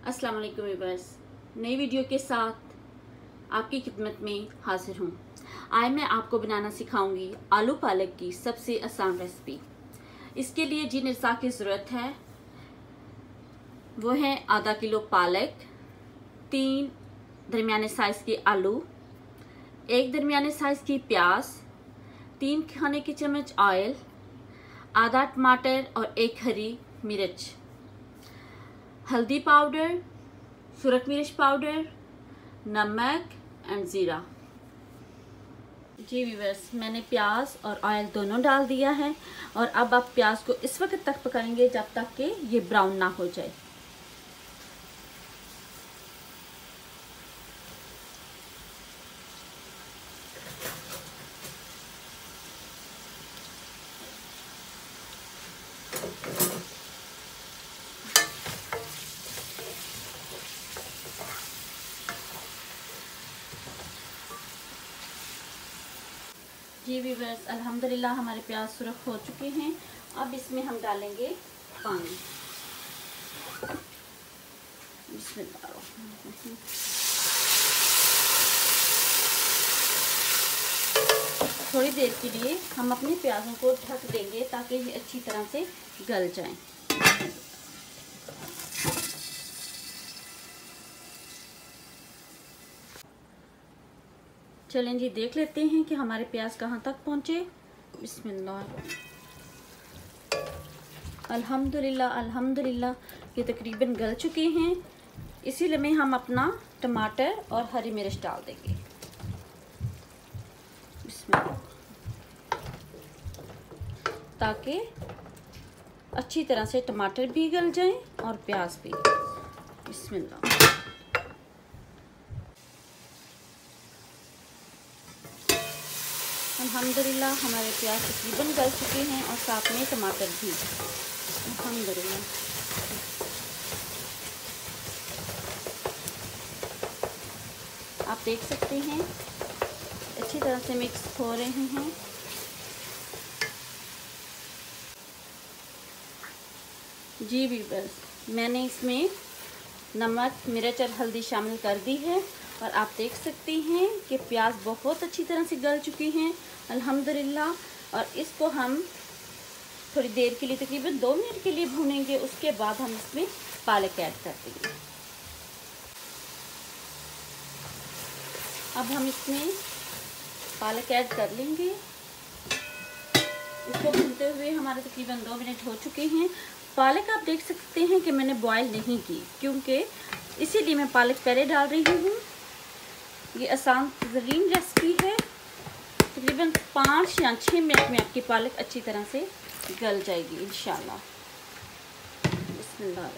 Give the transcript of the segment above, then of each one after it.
अस्सलाम वालेकुम व्यूअर्स, नई वीडियो के साथ आपकी खिदमत में हाजिर हूँ। आज मैं आपको बनाना सिखाऊंगी आलू पालक की सबसे आसान रेसिपी। इसके लिए जिन अज्जा की ज़रूरत है वो है आधा किलो पालक, 3 दरमियाने साइज़ के आलू, 1 दरमियाने साइज़ की प्याज, 3 खाने के चम्मच ऑयल, आधा टमाटर और 1 हरी मिर्च, हल्दी पाउडर, सुरख मिर्च पाउडर, नमक एंड ज़ीरा। जी व्यूअर्स, मैंने प्याज और ऑयल दोनों डाल दिया है और अब आप प्याज को इस वक्त तक पकाएंगे जब तक कि ये ब्राउन ना हो जाए। जी व्यूअर्स, अल्हम्दुलिल्लाह हमारे प्याज सुरख हो चुके हैं। अब इसमें हम डालेंगे पानी। थोड़ी देर के लिए हम अपने प्याजों को ढक देंगे ताकि ये अच्छी तरह से गल जाएं। चलें जी, देख लेते हैं कि हमारे प्याज कहाँ तक पहुँचे। बिस्मिल्लाह। अल्हम्दुलिल्लाह अल्हम्दुलिल्लाह ये तकरीबन गल चुके हैं। इसी में हम अपना टमाटर और हरी मिर्च डाल देंगे। बिस्मिल्लाह, ताकि अच्छी तरह से टमाटर भी गल जाएं और प्याज भी। बिस्मिल्लाह। अल्हम्दुलिल्लाह हमारे प्याज तकरीबन गल चुके हैं और साथ में टमाटर भी। अल्हम्दुलिल्लाह आप देख सकते हैं अच्छी तरह से मिक्स हो रहे हैं। जी व्यूअर्स, मैंने इसमें नमक, मिर्च और हल्दी शामिल कर दी है और आप देख सकते हैं कि प्याज बहुत अच्छी तरह से गल चुकी हैं अल्हम्दुलिल्लाह। और इसको हम थोड़ी देर के लिए, तकरीबन 2 मिनट के लिए भूनेंगे। उसके बाद हम इसमें पालक ऐड कर देंगे। अब हम इसमें पालक ऐड कर लेंगे। इसको भूनते हुए हमारे तकरीबन 2 मिनट हो चुके हैं। पालक आप देख सकते हैं कि मैंने बॉयल नहीं की, क्योंकि इसीलिए मैं पालक पहले डाल रही हूँ। ये आसान तरीन रेसिपी है। तकरीबन 5 या 6 मिनट में आपकी पालक अच्छी तरह से गल जाएगी इंशाल्लाह। बिस्मिल्लाह।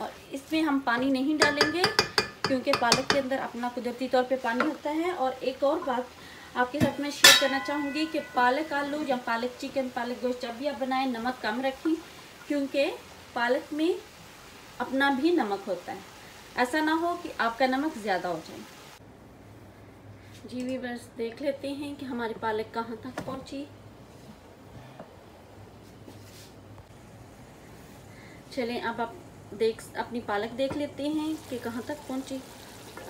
और इसमें हम पानी नहीं डालेंगे क्योंकि पालक के अंदर अपना कुदरती तौर पे पानी होता है। और एक और बात आपके साथ मैं शेयर करना चाहूँगी कि पालक आलू या पालक चिकन, पालक गोश्त जब भी आप बनाएं नमक कम रखें, क्योंकि पालक में अपना भी नमक होता है। ऐसा ना हो कि आपका नमक ज़्यादा हो जाए। जी व्यूअर्स, देख लेते हैं कि हमारी पालक कहाँ तक पहुँची। चलें अब आप अपनी पालक देख लेते हैं कि कहाँ तक पहुँची।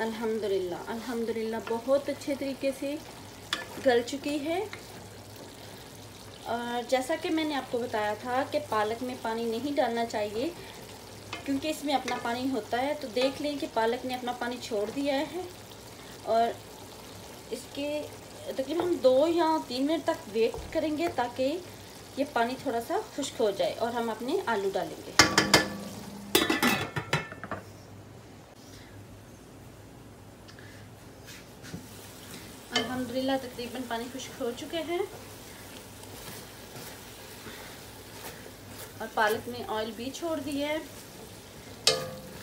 अल्हम्दुलिल्लाह अल्हम्दुलिल्लाह बहुत अच्छे तरीके से गल चुकी है। और जैसा कि मैंने आपको बताया था कि पालक में पानी नहीं डालना चाहिए क्योंकि इसमें अपना पानी होता है। तो देख लें कि पालक ने अपना पानी छोड़ दिया है और इसके तकरीबन हम 2 या 3 मिनट तक वेट करेंगे ताकि ये पानी थोड़ा सा खुश्क हो जाए और हम अपने आलू डालेंगे। अल्हम्दुलिल्लाह तकरीबन पानी खुश्क हो चुके हैं और पालक ने ऑयल भी छोड़ दिया है।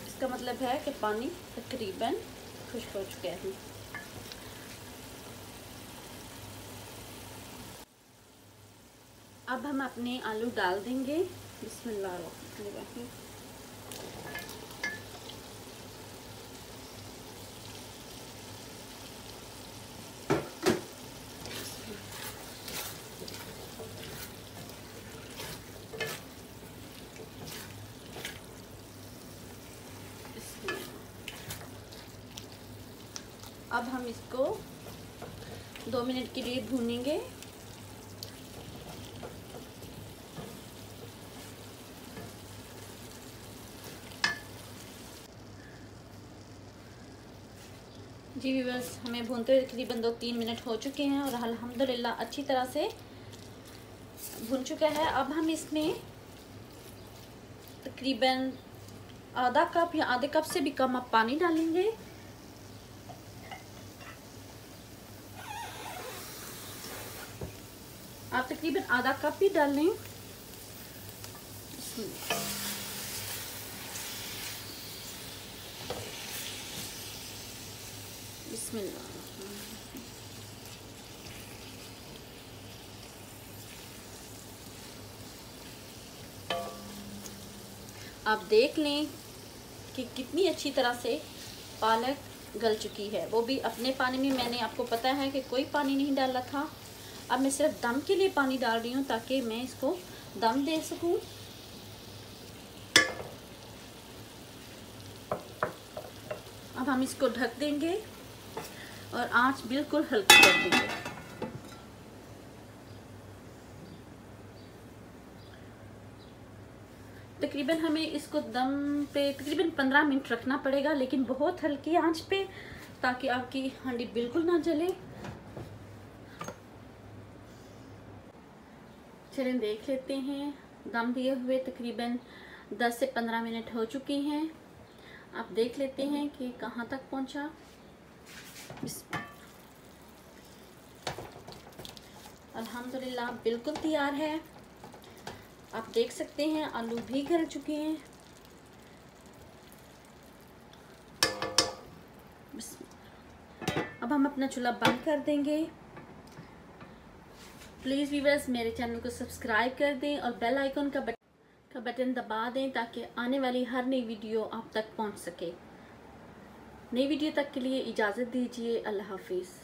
इसका मतलब है कि पानी तकरीबन खुश्क हो चुके हैं। अब हम अपने आलू डाल देंगे। बिस्मिल्लाहिर्रहमानिर्रहीम। अब हम इसको 2 मिनट के लिए भूनेंगे। जी व्यूअर्स, हमें भूनते हुए तकरीबन 2-3 मिनट हो चुके हैं और अल्हम्दुलिल्लाह अच्छी तरह से भुन चुका है। अब हम इसमें तकरीबन आधा कप या आधे कप से भी कम आप पानी डालेंगे। आप तकरीबन आधा कप ही डाल लें। बिस्मिल्लाह। आप देख लें कि कितनी अच्छी तरह से पालक गल चुकी है, वो भी अपने पानी में। मैंने आपको पता है कि कोई पानी नहीं डाला था। अब मैं सिर्फ दम के लिए पानी डाल रही हूँ ताकि मैं इसको दम दे सकूँ। अब हम इसको ढक देंगे और आंच बिल्कुल हल्की कर देंगे। तकरीबन हमें इसको दम पे तकरीबन 15 मिनट रखना पड़ेगा, लेकिन बहुत हल्की आंच पे, ताकि आपकी हांडी बिल्कुल ना जले। चलें देख लेते हैं। दम दिए हुए तकरीबन 10 से 15 मिनट हो चुके हैं। आप देख लेते हैं कि कहाँ तक पहुँचा। अल्हम्दुलिल्लाह बिल्कुल तैयार है। आप देख सकते हैं आलू भी गल चुके हैं। अब हम अपना चूल्हा बंद कर देंगे। प्लीज़ व्यूअर्स, मेरे चैनल को सब्सक्राइब कर दें और बेल आइकन का बटन दबा दें ताकि आने वाली हर नई वीडियो आप तक पहुंच सके। नई वीडियो तक के लिए इजाज़त दीजिए। अल्लाह हाफिज़।